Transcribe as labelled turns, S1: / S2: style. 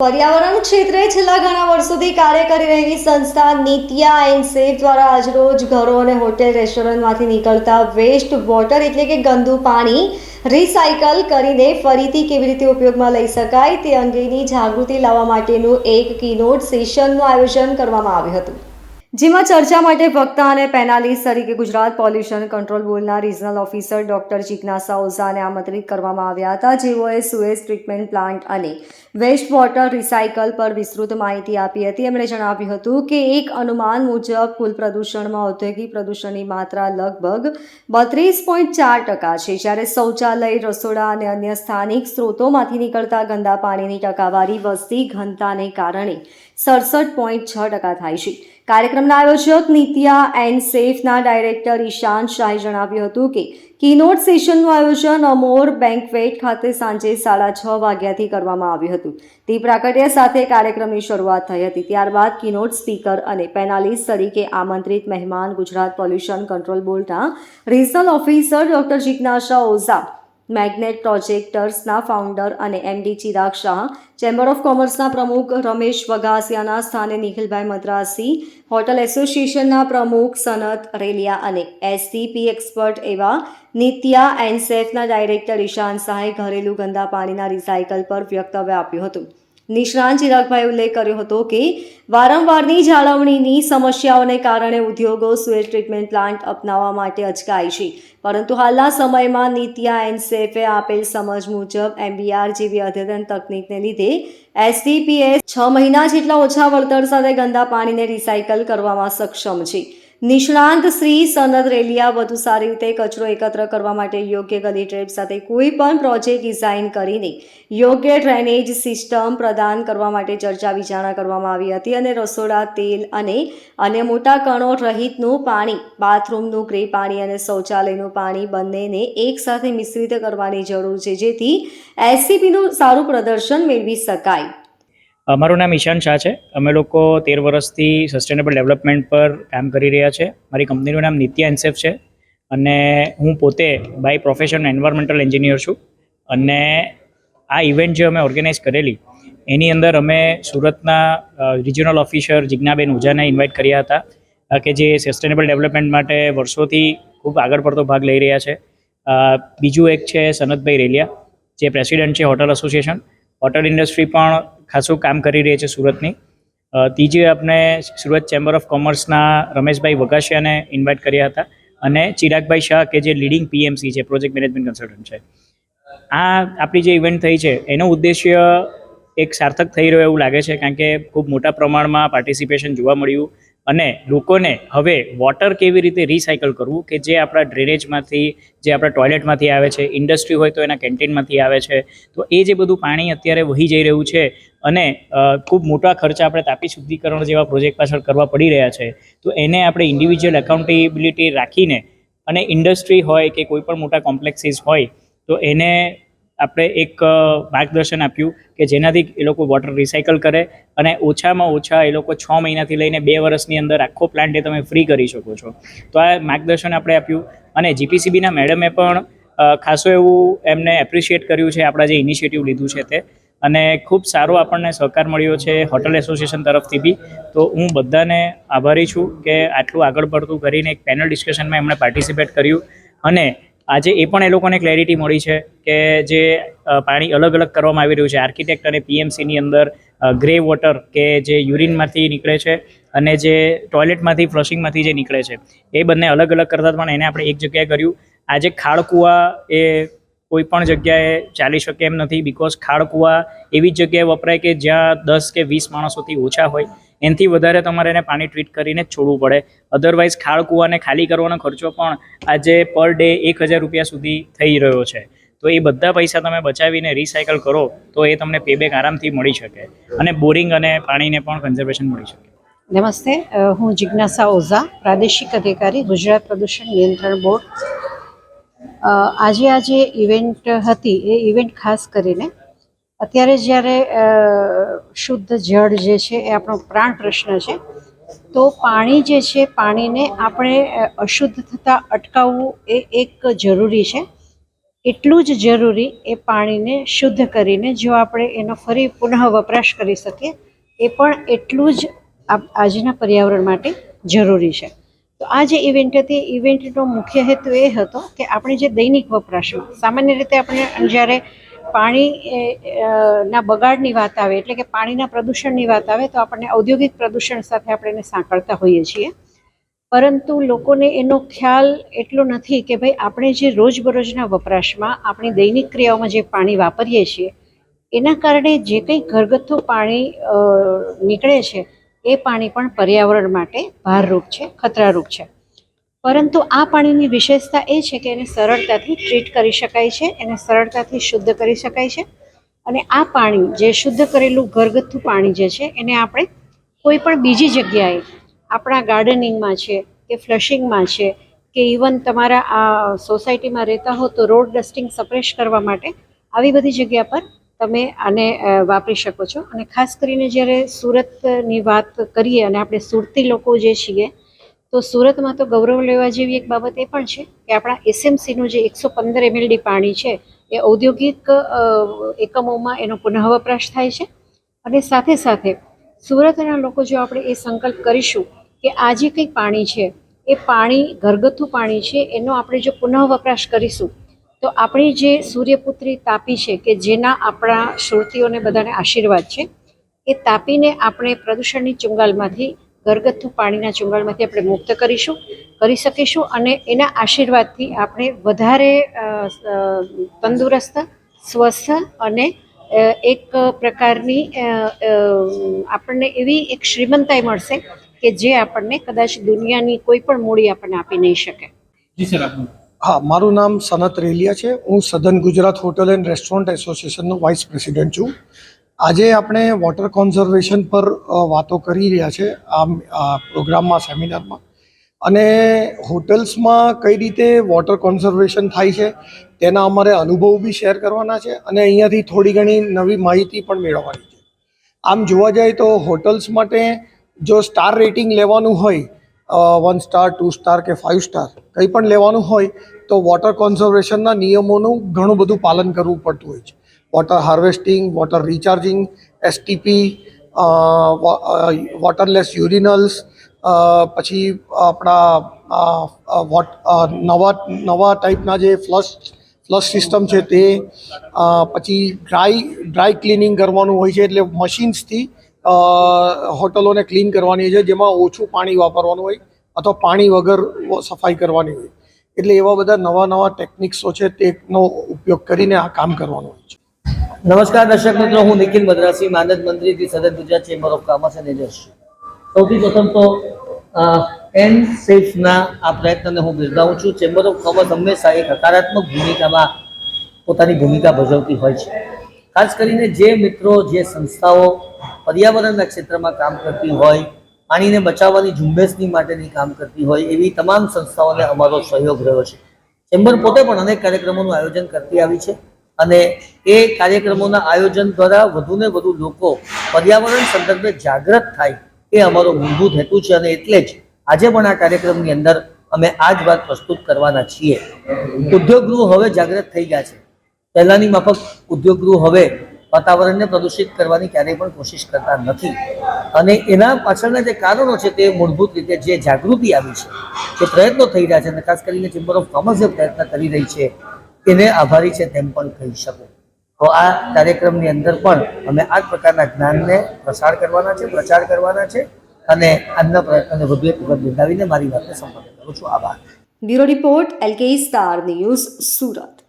S1: पर्यावरण क्षेत्रे છેલ્લા ઘણા વર્ષોથી કાર્ય કરી રહેલી સંસ્થા નિત્યા એન્ડ સેફ દ્વારા આજરોજ ઘરો અને હોટેલ રેસ્ટોરન્ટમાંથી નીકળતા વેસ્ટ વોટર એટલે કે ગંદુ પાણી રિસાયકલ કરીને ફરીથી કેવી રીતે ઉપયોગમાં લઈ શકાય તે અંગેની જાગૃતિ લાવવા માટેનું એક કીનોટ સેશનનું આયોજન કરવામાં આવ્યું હતું, જેમાં ચર્ચા માટે વક્તા અને પેનાલિસ્ટ તરીકે ગુજરાત પોલ્યુશન કંટ્રોલ બોર્ડના રિજનલ ઓફિસર ડોક્ટર જિજ્ઞાસા ઓઝાને આમંત્રિત કરવામાં આવ્યા હતા, જેઓએ સુએજ ટ્રીટમેન્ટ પ્લાન્ટ અને વેસ્ટ વોટર રિસાયકલ પર વિસ્તૃત માહિતી આપી હતી. એમણે જણાવ્યું હતું કે એક અનુમાન મુજબ કુલ પ્રદૂષણમાં ઔદ્યોગિક પ્રદૂષણની માત્રા લગભગ 32.4% છે, જ્યારે શૌચાલય, રસોડા અને અન્ય સ્થાનિક સ્ત્રોતોમાંથી નીકળતા ગંદા પાણીની ટકાવારી વસ્તી ઘનતાને કારણે 67.6% થાય છે. કાર્યક્રમના આયોજક નિત્યા એન્ડ સેફના ડાયરેક્ટર ઈશાન શાહે જણાવ્યું હતું કે કીનોટ સેશનનું આયોજન અમોર બેન્ક્વેટ ખાતે સાંજે 6:30 વાગ્યાથી કરવામાં આવ્યું હતું. તે પ્રાકટ્ય સાથે કાર્યક્રમની શરૂઆત થઈ હતી. ત્યારબાદ કીનોટ સ્પીકર અને પેનાલિસ્ટ તરીકે આમંત્રિત મહેમાન ગુજરાત પોલ્યુશન કંટ્રોલ બોર્ડના રિજનલ ઓફિસર ડોક્ટર જિજ્ઞાસા ઓઝા, મેગ્નેટ પ્રોજેક્ટર્સના ફાઉન્ડર અને MD Chirag Shah, chamber of કોમર્સના પ્રમુખ રમેશ વઘાસિયાના સ્થાને નિખિલભાઈ મદ્રાસી, હોટલ એસોસિએશનના પ્રમુખ સનત રેલિયા અને એસસીપી એક્સપર્ટ એવા નિત્યા એન્ડ સેફના ડાયરેક્ટર ઈશાન શાહે ઘરેલું ગંદા પાણીના રિસાયકલ પર વક્તવ્ય આપ્યું હતું. નિષ્ણાંત ચિરાગભાઈએ ઉલ્લેખ કર્યો હતો કે વારંવારની જાળવણીની સમસ્યાઓને કારણે ઉદ્યોગો સુએજ ટ્રીટમેન્ટ પ્લાન્ટ અપનાવવા માટે અચકાય છે, પરંતુ હાલના સમયમાં નિત્યા એન્ડ સેફે આપેલ સમજ મુજબ MBR જેવી અદ્યતન તકનીકને લીધે STPS 6 મહિના જેટલા ઓછા વળતર સાથે ગંદા પાણીને રિસાયકલ કરવામાં સક્ષમ છે. નિષ્ણાંત શ્રી સનત રેલિયા વધુ સારી રીતે કચરો એકત્ર કરવા માટે યોગ્ય ગલી ટ્રેપ સાથે કોઈ પણ પ્રોજેક્ટ ડિઝાઇન કરીને યોગ્ય ડ્રેનેજ સિસ્ટમ પ્રદાન કરવા માટે ચર્ચા વિચારણા કરવામાં આવી હતી અને રસોડા તેલ અને અન્ય મોટા કણો રહિતનું પાણી, બાથરૂમનું ગ્રે પાણી અને શૌચાલયનું પાણી બંનેને એકસાથે મિશ્રિત કરવાની જરૂર છે, જેથી SCPનું સારું પ્રદર્શન મેળવી શકાય.
S2: મારું નામ ઈશાન શાહ છે. અમે લોકો 13 વર્ષથી સસ્ટેનેબલ ડેવલપમેન્ટ પર કામ કરી રહ્યા છે. મારી કંપનીનું નામ નિત્યા એન્ડ સેફ છે અને હું પોતે બાય પ્રોફેશન એન્વાયરમેન્ટલ એન્જિનિયર છું. અને આ ઇવેન્ટ જે અમે ઓર્ગેનાઇઝ કરેલી એની અંદર અમે સુરતના રિજનલ ઓફિસર જિજ્ઞાબેન ઓઝાને ઇન્વાઇટ કર્યા હતા કે જે સસ્ટેનેબલ ડેવલપમેન્ટ માટે વર્ષોથી ખૂબ આગળ પડતો ભાગ લઈ રહ્યા છે. બીજું એક છે સનતભાઈ રેલિયા, જે પ્રેસિડેન્ટ છે હોટલ એસોસિએશન. હોટલ ઇન્ડસ્ટ્રી પણ ખાસું કામ કરી રહી છે સુરતની. ત્રીજી આપણે સુરત ચેમ્બર ઓફ કોમર્સના રમેશભાઈ વઘાસિયાને ઇન્વાઇટ કર્યા હતા અને ચિરાગભાઈ શાહ કે જે લીડિંગ PMC છે, પ્રોજેક્ટ મેનેજમેન્ટ કન્સલ્ટન્ટ છે. આ આપણી જે ઇવેન્ટ થઈ છે એનો ઉદ્દેશ્ય એક સાર્થક થઈ રહ્યો એવું લાગે છે, કારણ કે ખૂબ મોટા પ્રમાણમાં પાર્ટિસિપેશન જોવા મળ્યું અને લોકોને હવે વોટર કેવી રીતે રિસાયકલ કરવું કે જે આપણા ડ્રેનેજમાંથી, જે આપણા ટોયલેટમાંથી આવે છે, ઇન્ડસ્ટ્રી હોય તો એના કેન્ટીનમાંથી આવે છે, તો એ જે બધું પાણી અત્યારે વહી જઈ રહ્યું છે અને ખૂબ મોટા ખર્ચા આપણે તાપી શુદ્ધિકરણ જેવા પ્રોજેક્ટ પાછળ કરવા પડી રહ્યા છે, તો એને આપણે ઇન્ડિવિજ્યુઅલ એકાઉન્ટેબિલિટી રાખીને અને ઇન્ડસ્ટ્રી હોય કે કોઈ પણ મોટા કોમ્પ્લેક્સીસ હોય તો એને આપણે એક માર્ગદર્શન આપ્યું કે જેનાથી એ લોકો વોટર રિસાયકલ કરે અને ઓછામાં ઓછા એ લોકો 6 મહિનાથી લઈને 2 વર્ષની અંદર આખો પ્લાન્ટ એ તમે ફ્રી કરી શકો છો. તો આ માર્ગદર્શન આપણે આપ્યું અને GPCBના મેડમે પણ ખાસું એવું એમને એપ્રિશિએટ કર્યું છે આપણા જે ઇનિશિયેટિવ લીધું છે તે, અને ખૂબ સારો આપણને સહકાર મળ્યો છે હોટલ એસોસિએશન તરફથી બી. તો હું બધાને આભારી છું કે આટલું આગળ પડતું કરીને એક પેનલ ડિસ્કશનમાં એમણે પાર્ટિસિપેટ કર્યું અને આજે એ પણ એ લોકોને ક્લેરિટી મળી છે કે જે પાણી અલગ અલગ કરવામાં આવી રહ્યું છે આર્કિટેક્ટ અને PMCની અંદર, ગ્રે વોટર કે જે યુરિનમાંથી નીકળે છે અને જે ટોયલેટમાંથી ફ્લશિંગમાંથી જે નીકળે છે એ બંને અલગ અલગ કરતા પણ એને આપણે એક જગ્યાએ કર્યું. આજે ખાળકૂવા એ કોઈ પણ જગ્યાએ ચાલી શકે એમ નથી, બિકોઝ ખાળકૂવા એવી જ જગ્યાએ વપરાય કે જ્યાં 10 કે 20 માણસોથી ઓછા હોય. એનાથી વધારે તમારે એને પાણી ટ્રીટ કરીને જ છોડવું પડે. અધરવાઇઝ ખાળકૂવાને ખાલી કરવાનો ખર્ચો પણ આજે પર ડે 1000 રૂપિયા સુધી થઈ રહ્યો છે. તો એ બધા પૈસા તમે બચાવીને રિસાયકલ કરો તો એ તમને પેબેક આરામથી મળી શકે અને બોરિંગ અને પાણીને પણ કન્ઝર્વેશન મળી શકે.
S3: નમસ્તે, હું જિજ્ઞાસા ઓઝા, પ્રાદેશિક અધિકારી, ગુજરાત પ્રદૂષણ નિયંત્રણ બોર્ડ. આજે આ જે ઇવેન્ટ હતી એ ઇવેન્ટ ખાસ કરીને અત્યારે જ્યારે શુદ્ધ જળ જે છે એ આપણો પ્રાણ પ્રશ્ન છે, તો પાણી જે છે, પાણીને આપણે અશુદ્ધ થતાં અટકાવવું એ એક જરૂરી છે. એટલું જ જરૂરી એ પાણીને શુદ્ધ કરીને જો આપણે એનો ફરી પુનઃ વપરાશ કરી શકીએ એ પણ એટલું જ આજના પર્યાવરણ માટે જરૂરી છે. તો આ જે ઇવેન્ટ હતી, ઇવેન્ટનો મુખ્ય હેતુ એ હતો કે આપણે જે દૈનિક વપરાશમાં સામાન્ય રીતે આપણે જ્યારે પાણી ના બગાડની વાત આવે એટલે કે પાણીના પ્રદૂષણની વાત આવે તો આપણને ઔદ્યોગિક પ્રદૂષણ સાથે આપણે એને સાંકળતા હોઈએ છીએ, પરંતુ લોકોને એનો ખ્યાલ એટલો નથી કે ભાઈ આપણે જે રોજબરોજના વપરાશમાં આપણી દૈનિક ક્રિયાઓમાં જે પાણી વાપરીએ છીએ એના કારણે જે કંઈ ઘરગથ્થુ પાણી નીકળે છે એ પાણી પણ પર્યાવરણ માટે ભારરૂપ છે, ખતરારૂપ છે. પરંતુ આ પાણીની વિશેષતા એ છે કે એને સરળતાથી ટ્રીટ કરી શકાય છે, એને સરળતાથી શુદ્ધ કરી શકાય છે અને આ પાણી જે શુદ્ધ કરેલું ઘરગથ્થુ પાણી જે છે એને આપણે કોઈ પણ બીજી જગ્યાએ આપણા ગાર્ડનિંગમાં છે કે ફ્લશિંગમાં છે કે ઇવન તમારા આ સોસાયટીમાં રહેતા હો તો રોડ ડસ્ટિંગ સપ્રેશ કરવા માટે આવી બધી જગ્યા પર તમે આને વાપરી શકો છો. અને ખાસ કરીને જ્યારે સુરતની વાત કરીએ અને આપણે સુરતી લોકો જે છીએ તો સુરતમાં તો ગૌરવ લેવા જેવી એક બાબત એ પણ છે કે આપણા એસએમસીનું જે 115 mld પાણી છે એ ઔદ્યોગિક એકમોમાં એનો પુનઃ વપરાશ થાય છે. અને સાથે સાથે સુરતના લોકો જો આપણે એ સંકલ્પ કરીશું કે આ જે કંઈ પાણી છે એ પાણી ઘરગથ્થુ પાણી છે એનો આપણે જો પુનઃ વપરાશ કરીશું તો આપણી જે સૂર્યપુત્રી તાપી છે કે જેના આપણા સુરતીઓને બધાને આશીર્વાદ છે એ તાપીને આપણે પ્રદૂષણની ચુંગાલમાંથી ઘરગથ્થુ પાણીના ચુંગાલમાંથી આપણે મુક્ત કરી શકીશું અને એના આશીર્વાદથી આપણે વધારે તંદુરસ્ત, સ્વસ્થ અને એક પ્રકારની આપણને એવી એક શ્રીમંતાઈ મળશે કે જે આપણને કદાચ દુનિયાની કોઈ પણ મૂડી આપણને આપી નહીં શકે.
S4: હા, મારું નામ સનત રેલિયા છે. હું southern Gujarat hotel and restaurant એસોસિએશનનો વાઇસ પ્રેસિડેન્ટ છું. આજે આપણે વોટર કોન્ઝર્વેશન પર વાતો કરી રહ્યા છે આ પ્રોગ્રામમાં, સેમિનારમાં. અને હોટલ્સમાં કઈ રીતે વોટર કોન્ઝર્વેશન થાય છે તેના અમારે અનુભવ બી શેર કરવાના છે અને અહીંયાથી થોડી ઘણી નવી માહિતી પણ મેળવવાની છે. આમ જોવા જાય તો હોટલ્સ માટે જો સ્ટાર રેટિંગ લેવાનું હોય 1 સ્ટાર, 2 સ્ટાર કે 5 સ્ટાર કંઈ પણ લેવાનું હોય તો વોટર કોન્ઝર્વેશનના નિયમોનું ઘણું બધું પાલન કરવું પડતું હોય છે. Water harvesting, water recharging, STP, waterless urinals, પછી આપણા નવા ટાઈપના જે ફ્લશ સિસ્ટમ છે તે, પછી ડ્રાય ક્લિનિંગ કરવાનું હોય છે એટલે મશીન્સથી હોટલોને ક્લીન કરવાની છે જેમાં ઓછું પાણી વાપરવાનું હોય અથવા પાણી વગર સફાઈ કરવાની હોય. એટલે એવા બધા નવા ટેકનિક્સો છે તેનો ઉપયોગ કરીને આ કામ કરવાનું હોય છે.
S5: નમસ્કાર દર્શક મિત્રો, હું નિખિલ મદ્રાસી, માનદ મંત્રીથી સદન ગુજરાત ચેમ્બર ઓફ કોમર્સ અને ઇન્ડસ્ટ્રી. સૌથી પ્રથમ તો એનસેફના આ પ્રયત્નને હું બિરદાવું છું. ચેમ્બર ઓફ કોમર્સ હંમેશા એક હકારાત્મક ભૂમિકામાં પોતાની ભૂમિકા ભજવતી હોય છે. ખાસ કરીને જે મિત્રો, જે સંસ્થાઓ પર્યાવરણના ક્ષેત્રમાં કામ કરતી હોય, પાણીને બચાવવાની ઝુંબેશની માટેની કામ કરતી હોય એવી તમામ સંસ્થાઓને અમારો સહયોગ રહ્યો છે. ચેમ્બર પોતે પણ અનેક કાર્યક્રમોનું આયોજન કરતી આવી છે અને એ કાર્યક્રમોના આયોજન દ્વારા વધુને વધુ લોકો પર્યાવરણ સંદર્ભે જાગૃત થાય એ અમારો મૂળભૂત હેતુ છે. અને એટલે જ આજે પણ આ કાર્યક્રમની અંદર અમે આ જ વાત પ્રસ્તુત કરવાના છીએ. ઉદ્યોગગૃહ હવે જાગૃત થઈ ગયા છે. પહેલાંની માફક ઉદ્યોગગૃહ હવે વાતાવરણને પ્રદૂષિત કરવાની ક્યારેય પણ કોશિશ કરતા નથી અને એના પાછળના જે કારણો છે તે મૂળભૂત રીતે જે જાગૃતિ આવી છે, જે પ્રયત્નો થઈ રહ્યા છે અને ખાસ કરીને ચેમ્બર ઓફ કોમર્સ જે પ્રયત્ન કરી રહી છે એને આભારી છે તેમ પણ કહી શકું. તો આ કાર્યક્રમની અંદર પણ અમે આ જ પ્રકારના જ્ઞાનને પ્રચાર કરવાના છે અને આજના પ્રયત્નને વધુ એક વખત બિરદાવીને મારી વાતને સંપન્ન કરું છું. આભાર.
S1: Bureau report, LK star news, Surat.